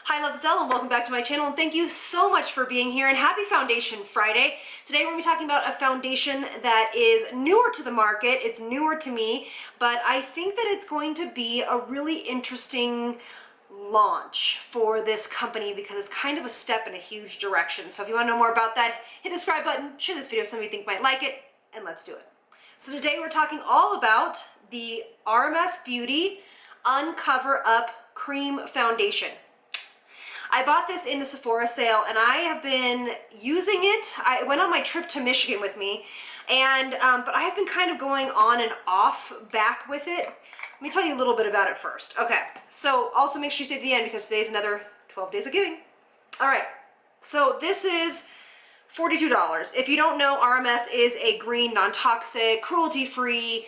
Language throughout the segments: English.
Hi, loves, it's Elle, and welcome back to my channel, and thank you so much for being here, and happy Foundation Friday. Today we're going to be talking about a foundation that is newer to the market. It's newer to me, but I think that it's going to be a really interesting launch for this company because it's kind of a step in a huge direction. So if you want to know more about that, hit the subscribe button, share this video if somebody you think might like it, and let's do it. So today we're talking all about the RMS Beauty Uncover Up Cream Foundation. I bought this in the Sephora sale and I have been using it. I went on my trip to Michigan with me, and but I have been kind of going on and off back with it. Let me tell you a little bit about it first. Okay, so also make sure you stay to the end because today's another 12 days of giving. All right, so this is $42. If you don't know, RMS is a green, non-toxic, cruelty-free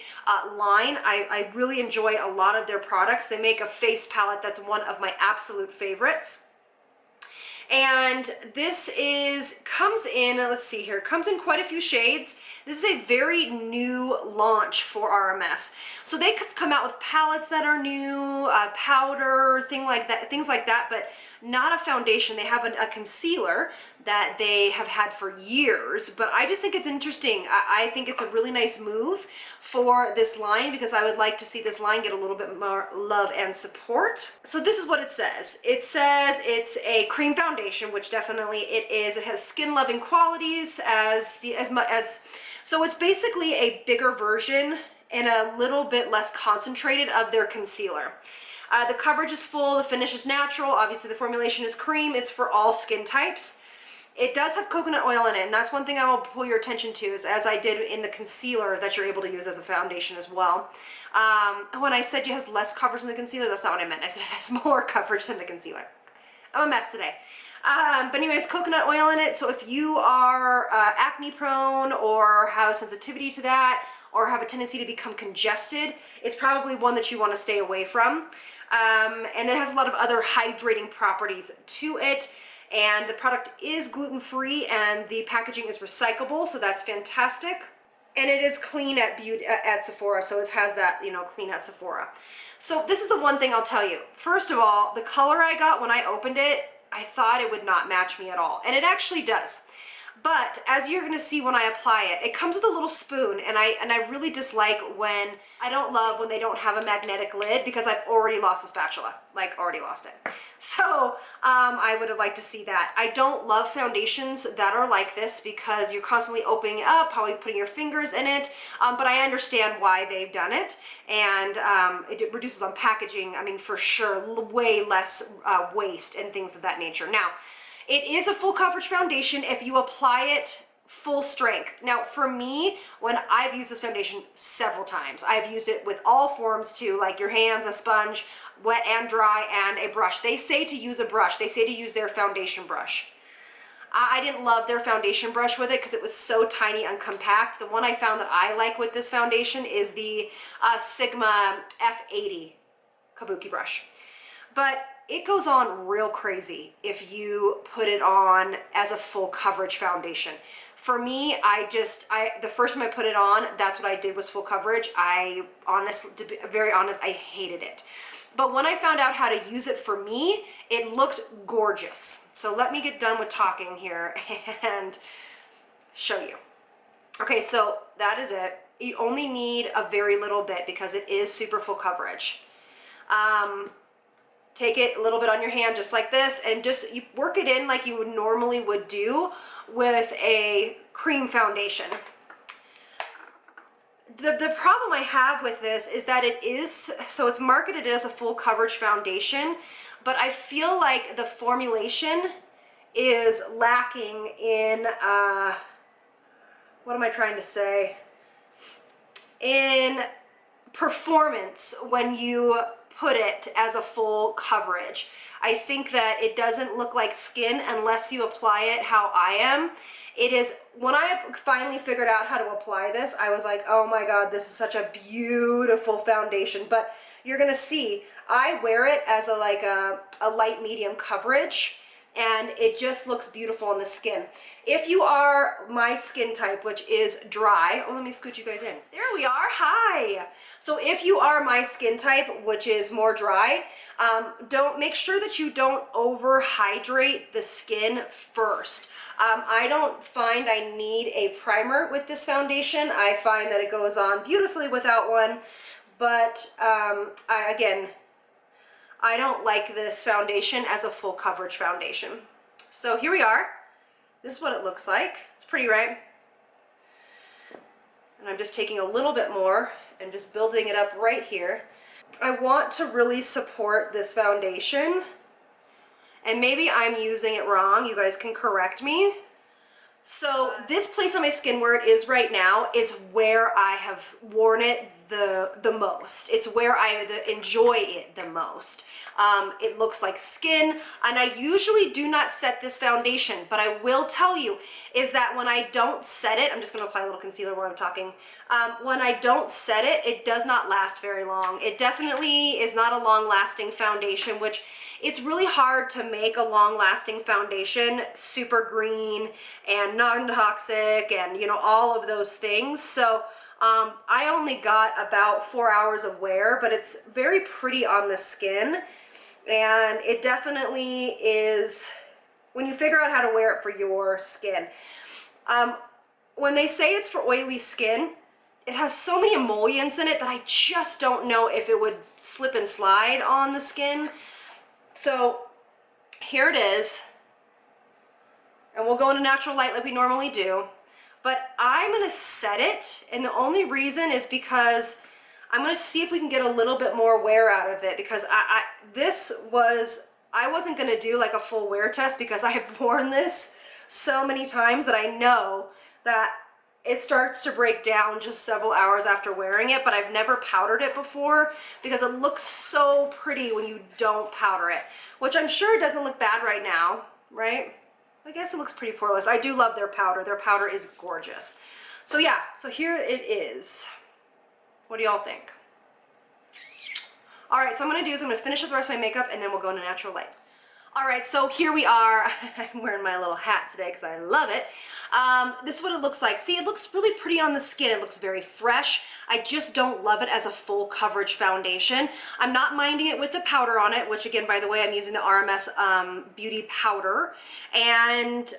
line. I really enjoy a lot of their products. They make a face palette that's one of my absolute favorites. And this comes in, let's see here, comes in quite a few shades. This is a very new launch for RMS. So they could come out with palettes that are new, powder, things like that, but not a foundation. They have a concealer that they have had for years, but I just think it's interesting. I think it's a really nice move for this line because I would like to see this line get a little bit more love and support. So this is what it says. It says it's a cream foundation, which definitely it is. It has skin loving qualities so it's basically a bigger version and a little bit less concentrated of their concealer. The coverage is full, the finish is natural, obviously the formulation is cream, it's for all skin types. It does have coconut oil in it, and that's one thing I will pull your attention to, is as I did in the concealer that you're able to use as a foundation as well. When I said it has less coverage than the concealer, that's not what I meant. I said it has more coverage than the concealer. I'm a mess today. But anyways, coconut oil in it, so if you are acne prone or have a sensitivity to that, or have a tendency to become congested, it's probably one that you want to stay away from. And it has a lot of other hydrating properties to it, and the product is gluten-free and the packaging is recyclable, so that's fantastic. And it is clean at Sephora, so it has that, you know, clean at Sephora. So this is the one thing I'll tell you. First of all, the color I got when I opened it, I thought it would not match me at all, and it actually does. But as you're gonna see when I apply it, it comes with a little spoon, and I really dislike when, I don't love when they don't have a magnetic lid because I've already lost a spatula, like already lost it. So I would have liked to see that. I don't love foundations that are like this because you're constantly opening it up, probably putting your fingers in it, but I understand why they've done it, and it reduces on packaging, I mean, for sure, way less waste and things of that nature. Now, it is a full coverage foundation if you apply it full strength. Now for me, when I've used this foundation several times, I've used it with all forms too, like your hands, a sponge, wet and dry, and a brush. They say to use a brush. They say to use their foundation brush. I didn't love their foundation brush with it because it was so tiny and compact. The one I found that I like with this foundation is the Sigma F80 kabuki brush. But it goes on real crazy if you put it on as a full coverage foundation. For me, the first time I put it on, that's what I did, was full coverage. To be very honest, I hated it. But when I found out how to use it for me, it looked gorgeous. So let me get done with talking here and show you. Okay, so that is it. You only need a very little bit because it is super full coverage. Take it a little bit on your hand just like this, and you work it in like you normally would do with a cream foundation. The problem I have with this is that it's marketed as a full coverage foundation, but I feel like the formulation is lacking in, what am I trying to say? In performance when you put it as a full coverage. I think that it doesn't look like skin unless you apply it how I am. It is, when I finally figured out how to apply this, I was like, oh my God, this is such a beautiful foundation. But you're gonna see, I wear it as a light medium coverage, and it just looks beautiful on the skin. If you are my skin type, which is dry, oh, let me scoot you guys in. There we are, hi. So if you are my skin type, which is more dry, make sure that you don't overhydrate the skin first. I don't find I need a primer with this foundation. I find that it goes on beautifully without one, but again, I don't like this foundation as a full coverage foundation. So here we are. This is what it looks like. It's pretty, right? And I'm just taking a little bit more and just building it up right here. I want to really support this foundation, and maybe I'm using it wrong. You guys can correct me. So this place on my skin where it is right now is where I have worn it the most. It's where I enjoy it the most. It looks like skin, and I usually do not set this foundation, but I will tell you is that when I don't set it, I'm just going to apply a little concealer while I'm talking. When I don't set it, it does not last very long. It definitely is not a long-lasting foundation, which it's really hard to make a long-lasting foundation super green and non-toxic and, you know, all of those things. So I only got about 4 hours of wear, but it's very pretty on the skin, and it definitely is when you figure out how to wear it for your skin. When they say it's for oily skin, it has so many emollients in it that I just don't know if it would slip and slide on the skin. So here it is, and we'll go into natural light like we normally do, but I'm gonna set it, and the only reason is because I'm gonna see if we can get a little bit more wear out of it, because I wasn't gonna do like a full wear test because I have worn this so many times that I know that it starts to break down just several hours after wearing it, but I've never powdered it before because it looks so pretty when you don't powder it, which I'm sure doesn't look bad right now, right? I guess it looks pretty poreless. I do love their powder. Their powder is gorgeous. So yeah, so here it is. What do y'all think? All right, so I'm gonna do is I'm gonna finish up the rest of my makeup and then we'll go into natural light. All right, so here we are. I'm wearing my little hat today because I love it. This is what it looks like. See, it looks really pretty on the skin. It looks very fresh. I just don't love it as a full coverage foundation. I'm not minding it with the powder on it, which again, by the way, I'm using the RMS Beauty powder. And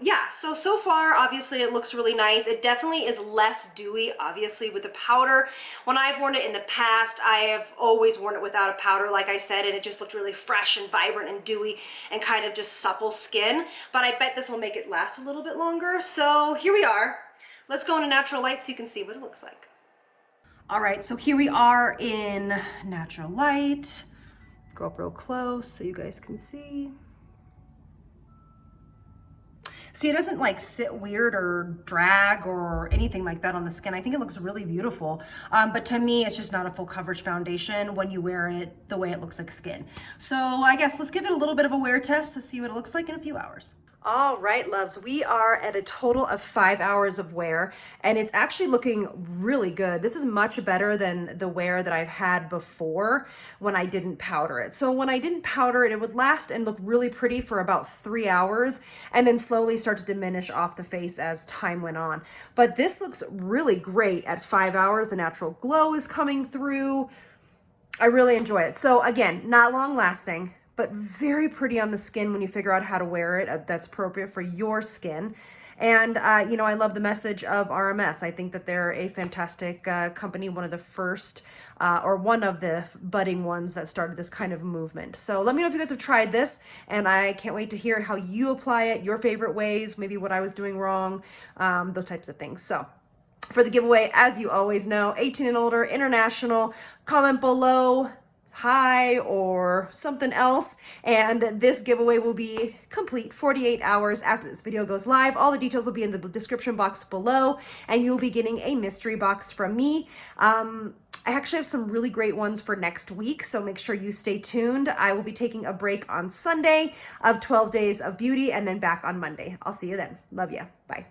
yeah, so far, obviously it looks really nice. It definitely is less dewy, obviously, with the powder. When I've worn it in the past, I have always worn it without a powder, like I said, and it just looked really fresh and vibrant and dewy and kind of just supple skin. But I bet this will make it last a little bit longer. So here we are. Let's go into natural light so you can see what it looks like. All right, so here we are in natural light. Go up real close so you guys can see. See, it doesn't like sit weird or drag or anything like that on the skin. I think it looks really beautiful. But to me, it's just not a full coverage foundation when you wear it the way it looks like skin. So I guess let's give it a little bit of a wear test to see what it looks like in a few hours. All right, loves, we are at a total of 5 hours of wear, and it's actually looking really good. This is much better than the wear that I've had before when I didn't powder it. So when I didn't powder it, it would last and look really pretty for about 3 hours and then slowly start to diminish off the face as time went on. But this looks really great at 5 hours. The natural glow is coming through. I really enjoy it. So again, not long lasting, but very pretty on the skin when you figure out how to wear it that's appropriate for your skin. And, you know, I love the message of RMS. I think that they're a fantastic company, one of the first or one of the budding ones that started this kind of movement. So let me know if you guys have tried this, and I can't wait to hear how you apply it, your favorite ways, maybe what I was doing wrong, those types of things. So for the giveaway, as you always know, 18 and older, international, comment below hi or something else, and this giveaway will be complete 48 hours after this video goes live. All the details will be in the description box below, and you will be getting a mystery box from me. I actually have some really great ones for next week, so make sure you stay tuned. I will be taking a break on Sunday of 12 days of beauty and then back on Monday. I'll see you then. Love ya. Bye.